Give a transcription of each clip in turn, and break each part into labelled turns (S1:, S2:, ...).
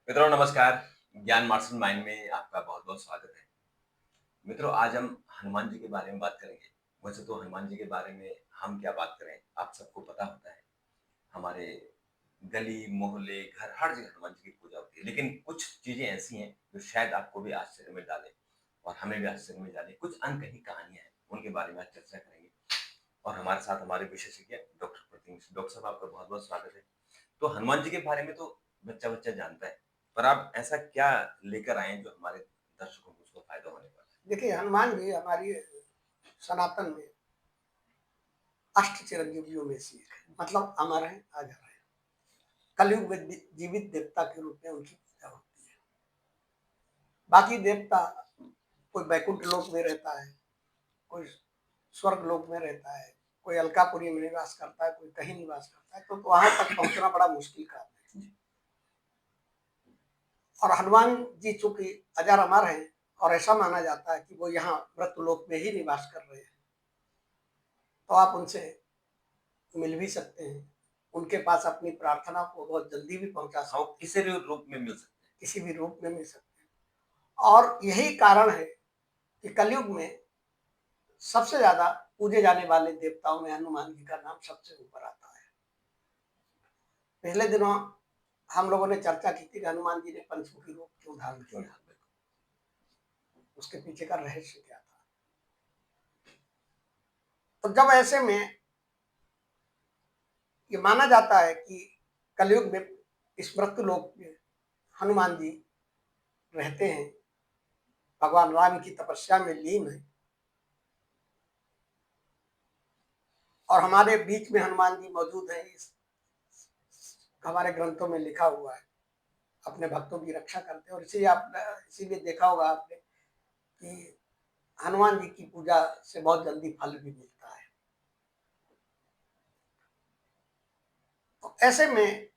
S1: मित्रों नमस्कार। ज्ञान मार्शल माइंड में आपका बहुत-बहुत स्वागत है। मित्रों आज हम हनुमान जी के बारे में बात करेंगे। वैसे तो हनुमान जी के बारे में हम क्या बात करें, आप सबको पता होता है। हमारे गली, मोहल्ले, घर हर जगह हनुमान जी की पूजा होती है। लेकिन कुछ चीज़ें ऐसी हैं जो शायद आपको भी आश्चर्य में डालें और हमें भी आश्चर्य में डालें। कुछ अनकही कहानियाँ हैं, उनके बारे में आज चर्चा करेंगे। और हमारे साथ हमारे विशेषज्ञ डॉक्टर प्रतिम डॉक्टर साहब आपका बहुत-बहुत स्वागत है। तो हनुमान जी के बारे में तो बच्चा-बच्चा जानता है, पर आप ऐसा क्या लेकर आए हैं जो हमारे दर्शकों को उसको फ़ायदा होने वाला है?
S2: देखिए, हनुमान जी हमारी सनातन में अष्ट चिरंजीवियों में से एक है। मतलब अमर हैं, अजर हैं। कलयुग में जीवित देवता के रूप में उनकी पूजा होती है। बाकी देवता कोई वैकुंठ लोक में रहता है, कोई स्वर्ग लोक में रहता है, कोई अलकापुरी में निवास करता है, कोई कहीं निवास करता है, तो वहां तक पहुंचना बड़ा मुश्किल काम है। और हनुमान जी चूंकि अजर अमर हैं और ऐसा माना जाता है कि वो यहाँ मृत्युलोक में ही निवास कर रहे हैं, तो आप उनसे मिल भी सकते हैं। उनके पास अपनी प्रार्थना को बहुत जल्दी भी पहुंचा
S1: हाँ, वो
S2: सकते हैं,
S1: किसी भी रूप में मिल सकते हैं।
S2: किसी भी रूप में मिल सकते हैं। और यही कारण है कि कलयुग में सबसे ज्यादा पूजे जाने वाले देवताओं में हनुमान जी का नाम सबसे ऊपर आता है। पिछले दिनों हम लोगों ने चर्चा की थी कि हनुमान जी ने पंचमुखी रूप क्यों धारण
S1: क्यों
S2: किया,
S1: ना? बिल्कुल।
S2: उसके पीछे का रहस्य क्या था। तो जब ऐसे में ये माना जाता है कि कलयुग में इस मृत्यु लोक में हनुमान जी रहते हैं, भगवान राम की तपस्या में लीन है, और हमारे बीच में हनुमान जी मौजूद हैं। इस हमारे ग्रंथों में लिखा हुआ है, अपने भक्तों की रक्षा करते हैं। और इसीलिए देखा होगा आपने कि हनुमान जी की पूजा से बहुत जल्दी फल भी मिलता है। तो ऐसे में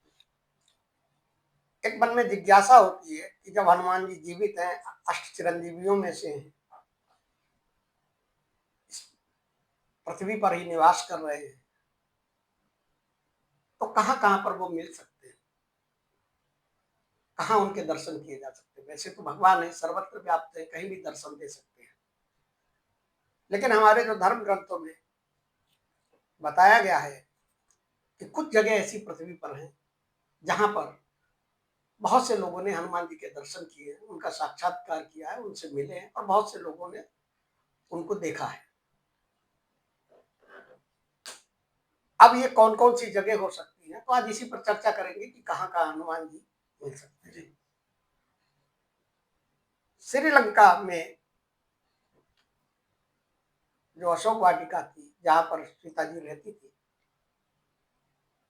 S2: एक मन में जिज्ञासा होती है कि जब हनुमान जी जीवित हैं, अष्ट चिरंजीवियों में से हैं, इस पृथ्वी पर ही निवास कर रहे हैं, तो कहाँ कहाँ पर वो मिल सकते हैं, कहाँ उनके दर्शन किए जा सकते हैं। वैसे तो भगवान है, सर्वत्र व्याप्त है, कहीं भी दर्शन दे सकते हैं। लेकिन हमारे जो धर्म ग्रंथों में बताया गया है कि कुछ जगह ऐसी पृथ्वी पर हैं जहां पर बहुत से लोगों ने हनुमान जी के दर्शन किए हैं, उनका साक्षात्कार किया है, उनसे मिले हैं, और बहुत से लोगों ने उनको देखा है। अब ये कौन कौन सी जगह हो सकती है, तो आज इसी पर चर्चा करेंगे कि कहाँ कहाँ हनुमान जी मिल सकते हैं।
S1: जी।
S2: श्रीलंका में जो अशोक वाटिका थी, जहां पर सीता जी रहती थी,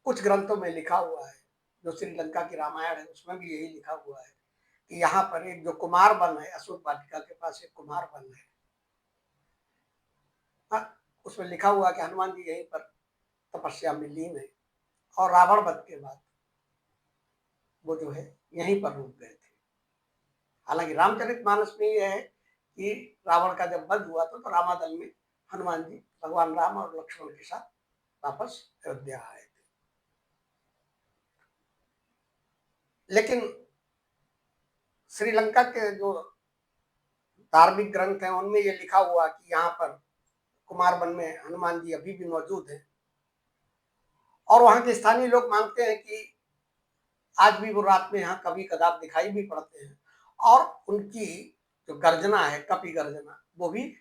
S2: कुछ ग्रंथों में लिखा हुआ है, जो श्रीलंका की रामायण है उसमें भी यही लिखा हुआ है कि यहाँ पर एक जो कुमार वन है, अशोक वाटिका के पास एक कुमार वन है। हाँ, उसमें लिखा हुआ है कि हनुमान जी यहीं पर तपस्या में लीन है, और रावण वध के बाद वो जो है यहीं पर रुक गए थे। हालांकि रामचरितमानस में यह है कि रावण का जब वध हुआ तो रामादल में हनुमान जी भगवान राम और लक्ष्मण के साथ वापस अयोध्या आए थे। लेकिन श्रीलंका के जो धार्मिक ग्रंथ हैं उनमें ये लिखा हुआ कि यहाँ पर कुमार वन में हनुमान जी अभी भी मौजूद हैं, और वहां के स्थानीय लोग मानते हैं कि आज भी वो रात में यहाँ कभी कदार दिखाई भी पड़ते हैं, और उनकी जो गर्जना है, कपि गर्जना, वो भी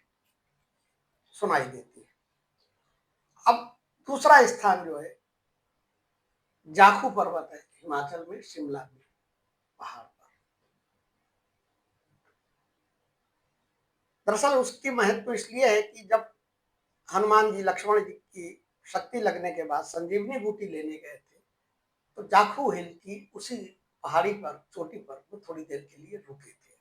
S2: सुनाई देती है। अब दूसरा स्थान जो है जाखू पर्वत है, हिमाचल में, शिमला में, पहाड़ पर। दरअसल उसकी महत्व इसलिए है कि जब हनुमान जी लक्ष्मण जी की शक्ति लगने के बाद संजीवनी बूटी लेने गए थे, तो जाखू हिल की उसी पहाड़ी पर, चोटी पर, वो थोड़ी देर के लिए रुके थे।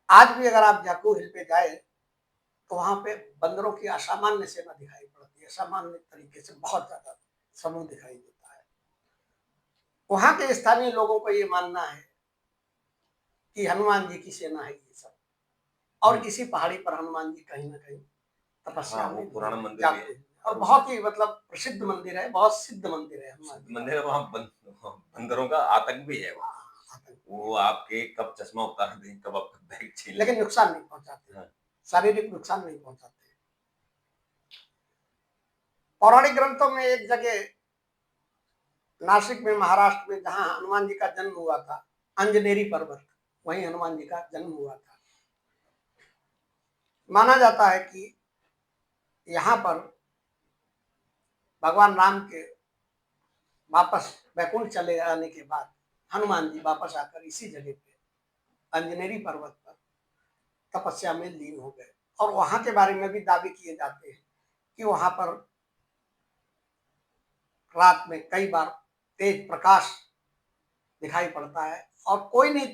S2: आज भी अगर आप जाखू हिल पे जाए तो वहां पे बंदरों की असामान्य सेना दिखाई पड़ती है, असामान्य तरीके से बहुत ज्यादा समूह दिखाई देता है। वहां के स्थानीय लोगों को ये मानना है कि हनुमान जी की सेना है ये सब, और
S1: हुँ।
S2: इसी पहाड़ी पर हनुमान जी कहीं ना कहीं
S1: हाँ,
S2: तपस्या
S1: वो
S2: में लीन
S1: पुराना
S2: है,
S1: मंदिर भी
S2: जाखू
S1: है।
S2: हिल में। और बहुत ही मतलब प्रसिद्ध मंदिर है, बहुत सिद्ध मंदिर है हनुमान जी का।
S1: मंदिर है, वहाँ बंदरों का आतंक भी है वो।
S2: आतंक।
S1: वो आपके कब चश्मा उतार दें, कब आपका बैग छीन लें।
S2: लेकिन नुकसान नहीं पहुंचाते,
S1: हाँ,
S2: शारीरिक नुकसान नहीं पहुंचाते। पौराणिक ग्रंथों में एक जगह नासिक में, महाराष्ट्र में, जहां हनुमान जी का जन्म हुआ था, अंजनेरी पर्वत, वहीं हनुमान जी का जन्म हुआ था। माना जाता है कि यहाँ पर भगवान राम के वापस वैकुंठ चले आने के बाद हनुमान जी वापस आकर इसी जगह पे अंजनेरी पर्वत पर तपस्या में लीन हो गए। और वहां के बारे में भी दावे किए जाते हैं कि वहां पर रात में कई बार तेज प्रकाश दिखाई पड़ता है, और कोई नहीं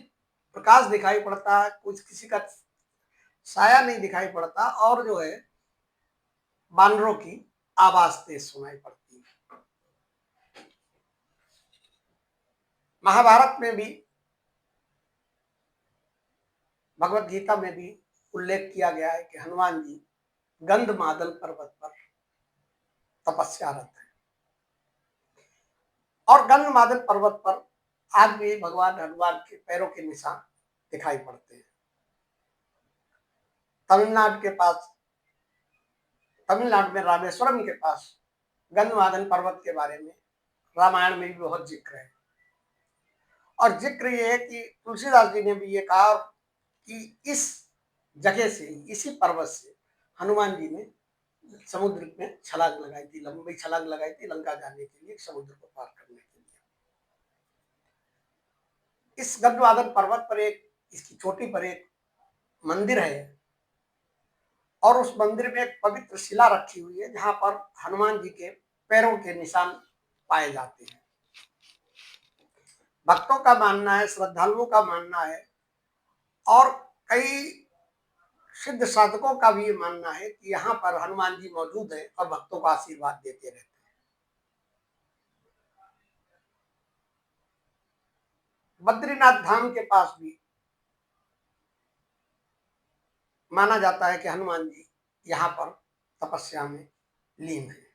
S2: प्रकाश दिखाई पड़ता है, कुछ किसी का साया नहीं दिखाई पड़ता, और जो है बानरों की आवाज तेज सुनाई पड़ती है। महाभारत में भी, भगवत गीता में भी उल्लेख किया गया है कि हनुमान जी गंधमादन पर्वत पर तपस्यारत है, और गंधमादन पर्वत पर आज भी भगवान हनुमान के पैरों के निशान दिखाई पड़ते हैं। तमिलनाडु के पास, तमिलनाडु में रामेश्वरम के पास गंधमादन पर्वत के बारे में रामायण में भी बहुत जिक्र है। और जिक्र ये है कि तुलसीदास जी ने भी ये कहा कि इस जगह से, इसी पर्वत से हनुमान जी ने समुद्र में छलांग लगाई थी, लंबी छलांग लगाई थी लंका जाने के लिए, समुद्र को पार करने के लिए। इस गंधमादन पर्वत पर एक, इसकी चोटी पर एक मंदिर है, और उस मंदिर में एक पवित्र शिला रखी हुई है जहां पर हनुमान जी के पैरों के निशान पाए जाते हैं। भक्तों का मानना है, श्रद्धालुओं का मानना है, और कई सिद्ध साधकों का भी ये मानना है कि यहाँ पर हनुमान जी मौजूद है और भक्तों को आशीर्वाद देते रहते हैं। बद्रीनाथ धाम के पास भी माना जाता है कि हनुमान जी यहाँ पर तपस्या में लीन है।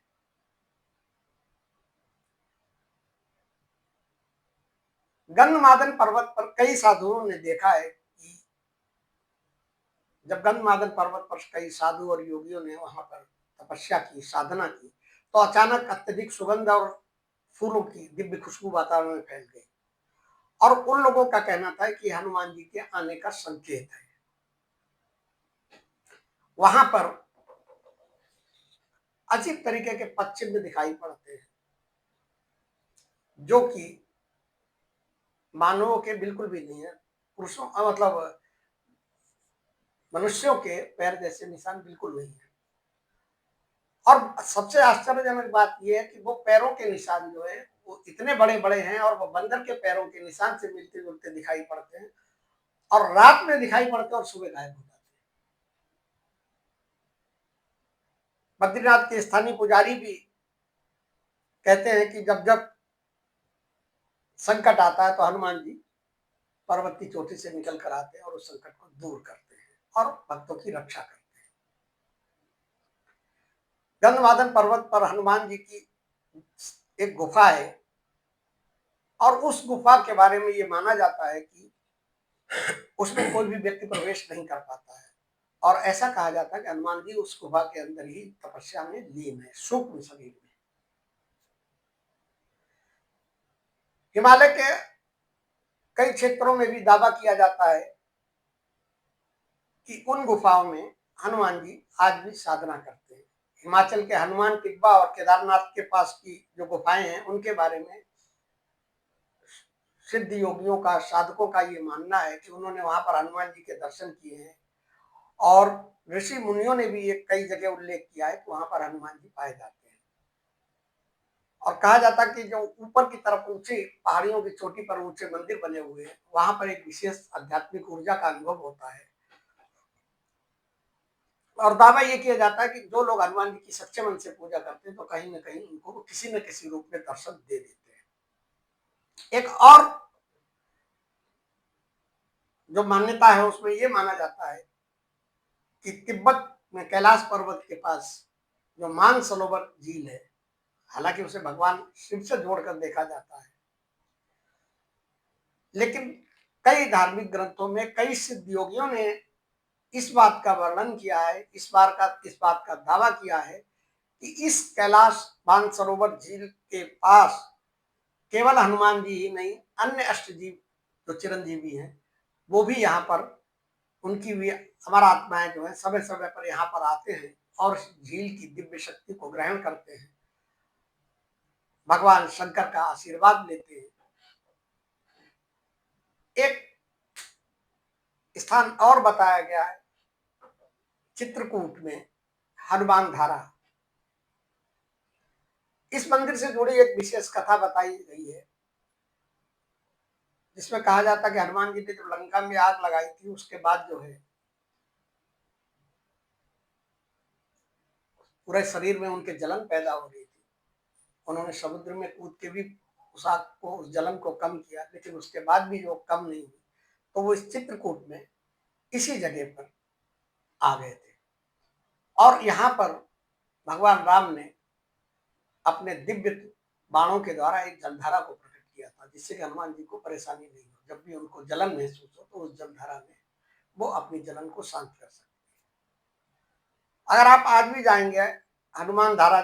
S2: गंधमादन पर्वत पर कई साधुओं ने देखा है कि जब गंधमादन पर्वत पर कई साधु और योगियों ने वहां पर तपस्या की, साधना की, तो अचानक अत्यधिक सुगंध और फूलों की दिव्य खुशबू वातावरण में फैल गई, और उन लोगों का कहना था कि हनुमान जी के आने का संकेत है। वहां पर अजीब तरीके के पदचिन्ह दिखाई पड़ते हैं जो कि मानवों के बिल्कुल भी नहीं है, पुरुषों मतलब मनुष्यों के पैर जैसे निशान बिल्कुल नहीं है। और सबसे आश्चर्यजनक बात यह है कि वो पैरों के निशान जो है वो इतने बड़े बड़े हैं, और वो बंदर के पैरों के निशान से मिलते जुलते दिखाई पड़ते हैं, और रात में दिखाई पड़ते हैं और सुबह गायब हो जाते हैं। बद्रीनाथ के स्थानीय पुजारी भी कहते हैं कि जब जब संकट आता है तो हनुमान जी पर्वत की चोटी से निकल कर आते हैं और उस संकट को दूर करते हैं और भक्तों की रक्षा करते हैं। गंधमादन पर्वत पर हनुमान जी की एक गुफा है, और उस गुफा के बारे में ये माना जाता है कि उसमें कोई भी व्यक्ति प्रवेश नहीं कर पाता है, और ऐसा कहा जाता है कि हनुमान जी उस गुफा के अंदर ही तपस्या में लीन है, सूक्ष्म शरीर में। हिमालय के कई क्षेत्रों में भी दावा किया जाता है कि उन गुफाओं में हनुमान जी आज भी साधना करते हैं। हिमाचल के हनुमान टिब्बा और केदारनाथ के पास की जो गुफाएं हैं उनके बारे में सिद्ध योगियों का, साधकों का ये मानना है कि उन्होंने वहां पर हनुमान जी के दर्शन किए हैं, और ऋषि मुनियों ने भी एक कई जगह उल्लेख किया है कि वहां पर हनुमान जी पाए जाते हैं। और कहा जाता है कि जो ऊपर की तरफ ऊंचे पहाड़ियों की चोटी पर ऊंचे मंदिर बने हुए हैं, वहां पर एक विशेष आध्यात्मिक ऊर्जा का अनुभव होता है, और दावा ये किया जाता है कि जो लोग हनुमान जी की सच्चे मन से पूजा करते हैं तो कहीं ना कहीं उनको किसी न किसी रूप में दर्शन दे देते हैं। एक और जो मान्यता है उसमें यह माना जाता है कि तिब्बत में कैलाश पर्वत के पास जो मानसरोवर झील है, हालांकि उसे भगवान शिव से जोड़कर देखा जाता है, लेकिन कई धार्मिक ग्रंथों में कई सिद्ध योगियों ने इस बात का वर्णन किया है, इस बात का दावा किया है कि इस कैलाश मानसरोवर झील के पास केवल हनुमान जी ही नहीं, अन्य अष्टजीव जो चिरंजीवी हैं वो भी यहाँ पर, उनकी भी हमारा आत्माएं जो है समय समय पर यहाँ पर आते हैं और झील की दिव्य शक्ति को ग्रहण करते हैं, भगवान शंकर का आशीर्वाद लेते हैं। एक स्थान और बताया गया है चित्रकूट में, हनुमान धारा। इस मंदिर से जुड़ी एक विशेष कथा बताई गई है, जिसमें कहा जाता है कि हनुमान जी ने जब लंका में आग लगाई थी, उसके बाद जो है पूरे शरीर में उनके जलन पैदा हो रही थी। उन्होंने समुद्र में कूद के भी उस आग को, उस जलन को कम किया, लेकिन उसके बाद भी जो कम नहीं हुई, तो वो इस चित्रकूट में इसी जगह पर आ गए थे। और यहाँ पर भगवान राम ने अपने दिव्य बाणों के द्वारा एक जलधारा को प्रकट किया था, जिससे कि हनुमान जी को परेशानी नहीं हो। जब भी उनको जलन महसूस हो तो उस जलधारा में वो अपनी जलन को शांत कर सकते हैं। अगर आप आज भी जाएंगे हनुमान धारा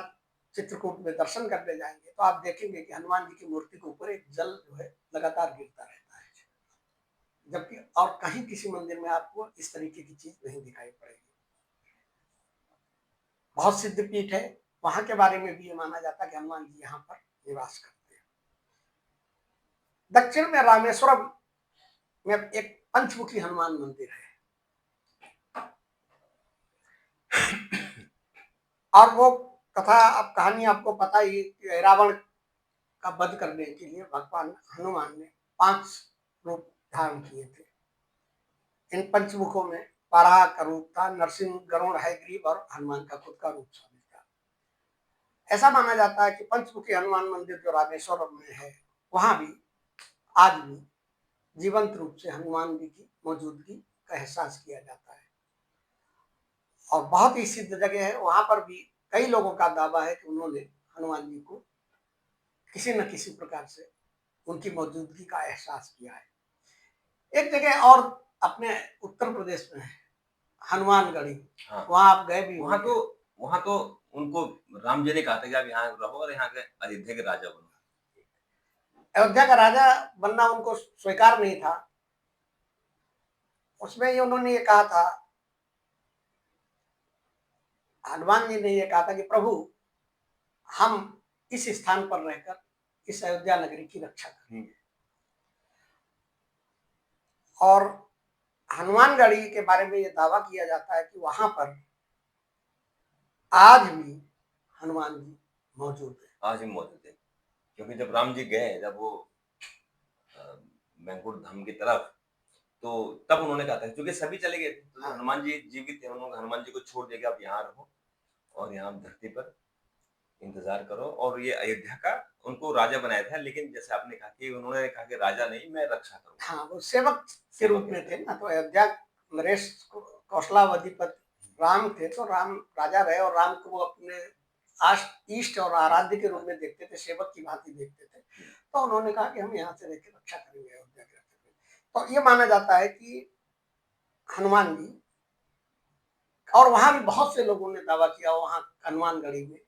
S2: चित्रकूट में दर्शन करने जाएंगे, तो आप देखेंगे कि हनुमान जी की मूर्ति के ऊपर एक जल जो है लगातार गिरता रहता है, जबकि और कहीं किसी मंदिर में आपको इस तरीके की चीज नहीं दिखाई पड़ेगी। बहुत सिद्ध पीठ है, वहां के बारे में भी ये माना जाता है कि हनुमान जी यहाँ पर निवास करते हैं। दक्षिण में रामेश्वरम में एक पंचमुखी हनुमान मंदिर है, और वो कथा, अब कहानी आपको पता ही, रावण का वध करने के लिए भगवान हनुमान ने 5 रूप धारण किए थे। इन पंचमुखों में वराह का रूप था, नरसिंह, गरुड़, हयग्रीव और हनुमान का खुद का रूप शामिल था। ऐसा माना जाता है कि पंचमुखी हनुमान मंदिर जो रामेश्वरम में है, वहां भी आज भी जीवंत रूप से हनुमान जी की मौजूदगी का एहसास किया जाता है, और बहुत ही सिद्ध जगह है। वहां पर भी कई लोगों का दावा है कि उन्होंने हनुमान जी को किसी न किसी प्रकार से उनकी मौजूदगी का एहसास किया है। एक जगह और अपने उत्तर प्रदेश में है, हनुमानगढ़ी।
S1: हाँ,
S2: वहां आप गए भी
S1: वहां
S2: होंगे।
S1: वहां तो उनको राम जी ने कहा था कि आप यहाँ रहो और यहाँ के अयोध्या के राजा बनो।
S2: अयोध्या का राजा बनना उनको स्वीकार नहीं था। उसमें ये उन्होंने ये कहा था, हनुमान जी ने ये कहा था कि प्रभु, हम इस स्थान पर रहकर इस अयोध्या नगरी की रक्षा करेंगे। और हनुमानगढ़ी के बारे में ये दावा किया जाता है कि वहां पर आज भी हनुमान जी मौजूद है।
S1: आज भी मौजूद है, क्योंकि जब राम जी गए, जब वो बैंकुट धाम की तरफ, तो तब उन्होंने कहा था, क्योंकि सभी चले गए थे, तो
S2: हाँ।
S1: हनुमान जी जीवित थे, उन्होंने हनुमान जी को छोड़ दिया कि आप यहाँ रहो और यहाँ धरती पर इंतजार करो। और ये अयोध्या का उनको राजा बनाया था, लेकिन जैसे आपने कहा कि उन्होंने कहा कि राजा नहीं, मैं रक्षा करूंगा।
S2: हाँ, वो सेवक के रूप में थे ना, तो अयोध्या नरेश कौशलावधिपति राम थे, तो राम राजा रहे, और राम को वो अपने इष्ट और आराध्य के रूप में देखते थे, सेवक की भांति देखते थे। तो उन्होंने कहा कि हम यहाँ से रहकर रक्षा करेंगे, अयोध्या की रक्षा करेंगे। तो ये माना जाता है कि हनुमान जी, और वहां भी बहुत से लोगों ने दावा किया वहां हनुमानगढ़ी में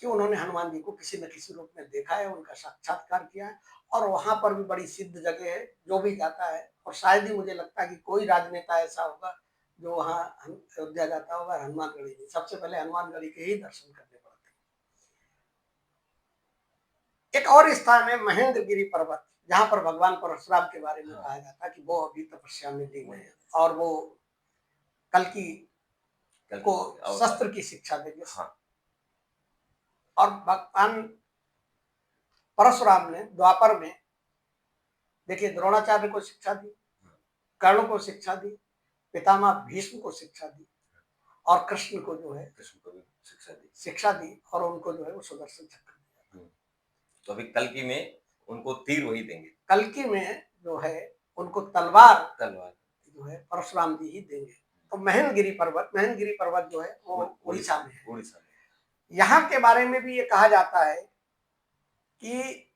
S2: कि उन्होंने हनुमान जी को किसी न किसी रूप में देखा है, उनका साक्षात्कार किया है। और वहां पर भी बड़ी सिद्ध जगह है, जो भी जाता है, और शायद ही मुझे लगता है कि कोई राजनेता ऐसा होगा जो वहां अयोध्या जाता होगा हनुमानगढ़ी में, सबसे पहले हनुमानगढ़ी के ही दर्शन करने पड़ते हैं। एक और स्थान है महेंद्रगिरी पर्वत, जहां पर भगवान परशुराम के बारे में कहा जाता है कि वो अभी तपस्या में लीन है, और वो कल्कि को शस्त्र की शिक्षा देंगे।
S1: हाँ।
S2: और भगवान परशुराम ने द्वापर में, देखिए, द्रोणाचार्य को शिक्षा दी, कर्ण को शिक्षा दी, पितामह भीष्म को शिक्षा दी, और कृष्ण को जो है
S1: कृष्ण को भी
S2: शिक्षा दी, और उनको जो है वो सुदर्शन चक्र दिया।
S1: तो अभी कल्कि में उनको तीर वही देंगे।
S2: कल्कि में जो है उनको तलवार जो है परशुराम जी ही देंगे। तो महेंद्रगिरी पर्वत जो है वो उड़ीसा में है। यहाँ के बारे में भी ये कहा जाता है कि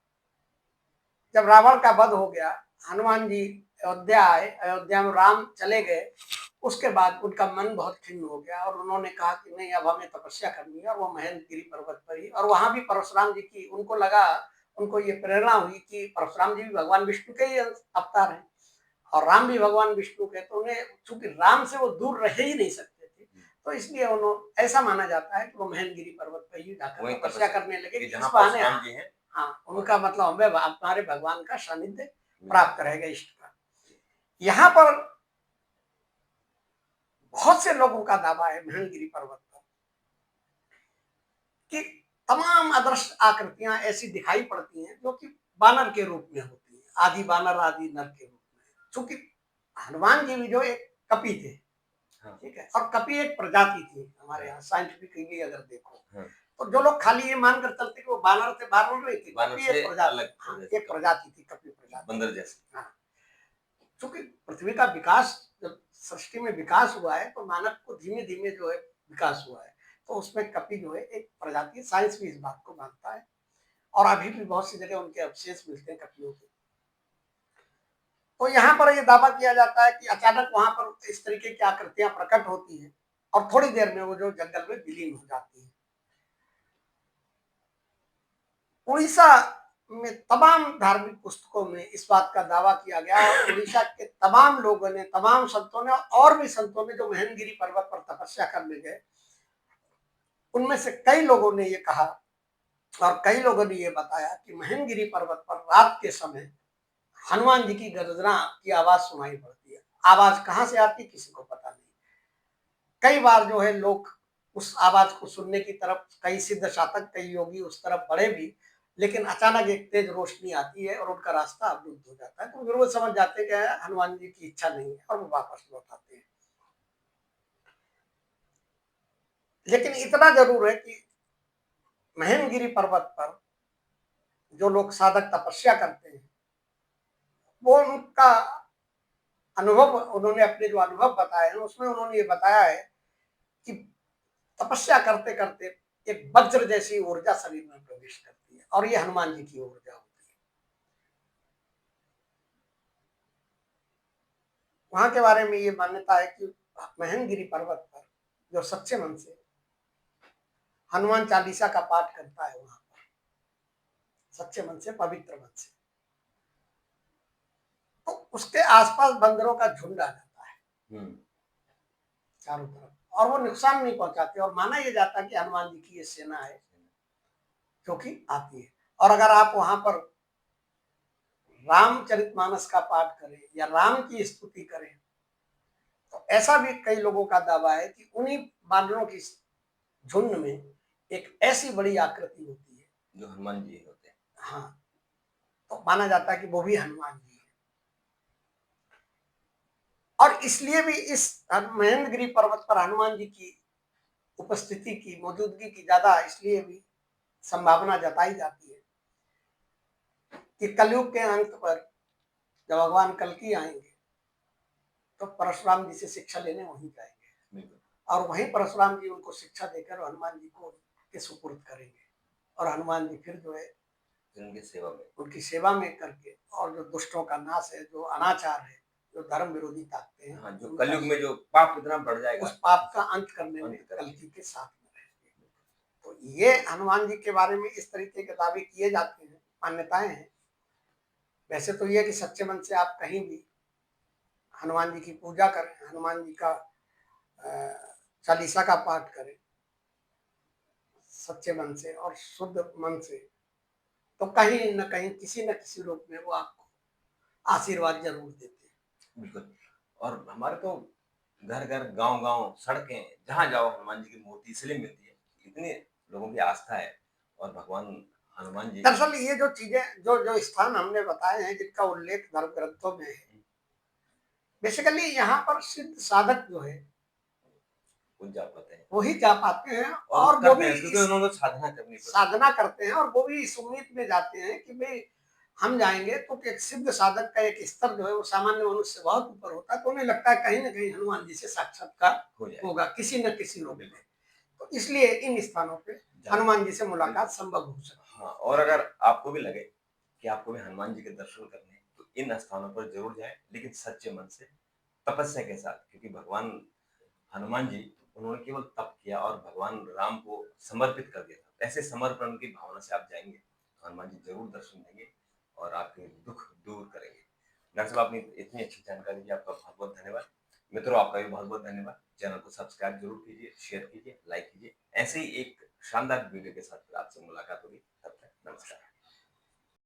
S2: जब रावण का वध हो गया, हनुमान जी अयोध्या आए, अयोध्या में राम चले गए, उसके बाद उनका मन बहुत खिन्न हो गया और उन्होंने कहा कि नहीं, अब हमें तपस्या करनी है। और वो महेंद्रगिरी पर्वत पर ही, और वहां भी परशुराम जी की, उनको लगा, उनको ये प्रेरणा हुई कि परशुराम जी भी भगवान विष्णु के ही अवतार हैं और राम भी भगवान विष्णु के, तो उन्हें चूंकि राम से वो दूर रह ही नहीं सकते थे, तो इसलिए उन्होंने, ऐसा माना जाता है कि वो महेंद्रगिरी पर्वत पर ही जाकर तपस्या करने लगे कि इस बहाने, हाँ, उनका मतलब हमें हमारे भगवान का सानिध्य प्राप्त रहेगा, इष्ट का। यहाँ पर बहुत से लोगों का दावा है महेंद्रगिरी पर्वत पर कि तमाम अदृश्य आकृतियां ऐसी दिखाई पड़ती हैं जो कि बानर के रूप में होती है, आदि बानर आदि नर के रूप में। चूंकि हनुमान जी भी जो एक कपि थे, ठीक है, और कपि एक प्रजाति थी हमारे यहाँ साइंटिफिकली अगर देखो, तो जो लोग खाली ये मानकर चलते कि वो बानर थे, बानर नहीं थे, कपि एक प्रजाति, एक प्रजाति थी, कपि प्रजाति, बंदर जैसे। हाँ, चूंकि पृथ्वी का विकास, जब सृष्टि में विकास हुआ है तो मानव को धीमे धीमे जो है विकास हुआ है, तो उसमें कपि जो है एक प्रजाति, साइंस भी इस बात को मानता है और अभी भी बहुत सी जगह उनके अवशेष मिलते हैं कपियों के। तो यहाँ पर ये दावा किया जाता है कि अचानक वहां पर इस तरीके की आकृतियां प्रकट होती हैं और थोड़ी देर में वो जो जंगल में विलीन हो जाती है। उड़ीसा में तमाम धार्मिक पुस्तकों में इस बात का दावा किया गया और उड़ीसा के तमाम लोगों ने, तमाम संतों ने और भी संतों ने जो महेंद्रगिरी पर्वत पर तपस्या करने गए, उनमें से कई लोगों ने ये कहा और कई लोगों ने ये बताया कि महेंद्रगिरी पर्वत पर रात के समय हनुमान जी की गर्जना की आवाज सुनाई पड़ती है। आवाज कहाँ से आती किसी को पता नहीं। कई बार जो है लोग उस आवाज को सुनने की तरफ, कई सिद्ध साधक, कई योगी उस तरफ बढ़े भी, लेकिन अचानक एक तेज रोशनी आती है और उनका रास्ता अवरुद्ध हो जाता है। तो फिर वो समझ जाते हैं कि हनुमान जी की इच्छा नहीं है और वो वापस लौट आते हैं। लेकिन इतना जरूर है कि महेंद्रगिरी पर्वत पर जो लोग साधक तपस्या करते हैं, वो उनका अनुभव, उन्होंने अपने जो अनुभव बताए हैं उसमें उन्होंने ये बताया है कि तपस्या करते करते एक वज्र जैसी ऊर्जा शरीर में प्रवेश करती है और ये हनुमान जी की ऊर्जा होती है। वहां के बारे में ये मान्यता है कि महेंद्रगिरी पर्वत पर जो सच्चे मन से हनुमान चालीसा का पाठ करता है, वहां पर सच्चे मन से, पवित्र मन से, तो उसके आसपास बंदरों का झुंड आ जाता है चारों तरफ, और वो नुकसान नहीं पहुंचाते और माना यह जाता है कि हनुमान जी की ये सेना है जो कि आती है। और अगर आप वहां पर रामचरितमानस का पाठ करें या राम की स्तुति करें, तो ऐसा भी कई लोगों का दावा है कि उन्हीं बानरों की झुंड में एक ऐसी बड़ी आकृति होती है जो हनुमान जी होते हैं। हाँ, तो माना जाता है कि वो भी हनुमान जी है। और इसलिए भी इस महेंद्रगिरी पर्वत पर हनुमान जी की उपस्थिति की, मौजूदगी की ज्यादा इसलिए भी संभावना जताई जाती है कि कलयुग के अंत पर जब भगवान कल्कि आएंगे तो परशुराम जी से शिक्षा लेने वहीं जाएंगे और वहीं परशुराम जी उनको शिक्षा देकर हनुमान जी को के सुपुर्द करेंगे और हनुमान जी फिर जो है उनकी सेवा में करके, और जो दुष्टों का नाश है, जो अनाचार है, जो धर्म विरोधी ताकतें हैं, हाँ, जो कलयुग में जो पाप इतना बढ़ जाएगा, उस पाप का अंत करने में कल्कि के साथ में रहेंगे। तो ये हनुमान जी के बारे में इस तरीके के दावे किए जाते हैं, मान्यताएं हैं। वैसे तो ये कि सच्चे मन से आप कहीं भी हनुमान जी की पूजा करें, हनुमान जी का चालीसा का पाठ करें सच्चे मन से और शुद्ध मन से, तो कहीं न कहीं किसी न किसी रूप में वो आपको आशीर्वाद जरूर देते हैं। बिल्कुल। और हमारे तो घर घर, गांव गांव, सड़कें, जहां जाओ हनुमान जी की मूर्ति इसलिए मिलती है, इतने लोगों की आस्था है और भगवान हनुमान जी। दरअसल ये जो चीजें, जो स्थान हमने बताए हैं जिनका उल्लेख धर्म ग्रंथों में है, बेसिकली यहाँ पर सिद्ध साधक जो है वही जा पाते हैं और वो भी उन्होंने साधना करते हैं और वो भी इस उम्मीद में जाते हैं कि भाई हम जाएंगे तो एक सिद्ध साधक का एक स्तर जो है वो सामान्य मनुष्य से बहुत ऊपर होता है, तो उन्हें लगता है कहीं ना कहीं हनुमान जी से साक्षात्कार होगा किसी न किसी रूप में। तो इसलिए इन स्थानों पे हनुमान जी से मुलाकात संभव हो सके।
S1: हाँ, और अगर आपको भी लगे कि आपको भी हनुमान जी के दर्शन करने हैं, तो इन स्थानों पर जरूर जाएं, लेकिन सच्चे मन से, तपस्या के साथ, क्योंकि भगवान हनुमान जी, उन्होंने केवल तप किया और भगवान राम को समर्पित कर दिया था। ऐसे समर्पण की भावना से आप जाएंगे तो हनुमान जी जरूर दर्शन देंगे और आपके दुख दूर करेंगे। डॉक्टर साहब, आपने इतनी अच्छी जानकारी दी, आपका बहुत बहुत धन्यवाद। मित्रों, आपका भी बहुत बहुत धन्यवाद। चैनल को सब्सक्राइब जरूर कीजिए, शेयर कीजिए, लाइक कीजिए। ऐसे ही एक शानदार वीडियो के साथ फिर आपसे मुलाकात होगी। तब तक नमस्कार।